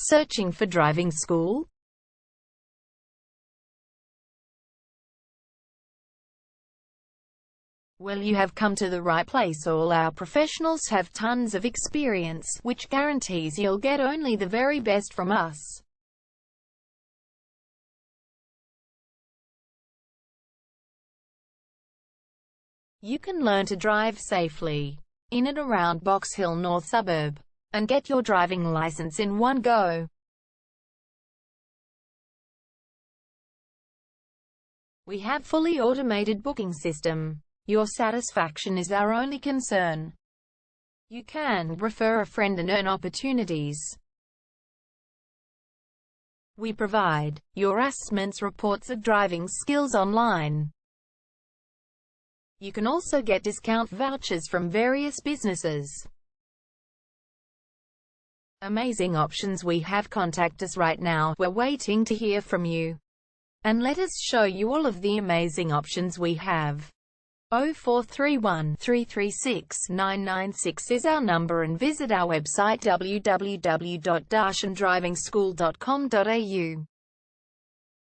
Searching for driving school? Well, you have come to the right place. All our professionals have tons of experience, which guarantees you'll get only the very best from us. You can learn to drive safely in and around Box Hill North Suburb, and get your driving license in one go. We have fully automated booking system. Your satisfaction is our only concern. You can refer a friend and earn opportunities. We provide your assessments reports of driving skills online. You can also get discount vouchers from various businesses. Amazing options we have. Contact us right now. We're waiting to hear from you. And let us show you all of the amazing options we have. 0431 336 996 is our number, and visit our website www.darshandrivingschool.com.au.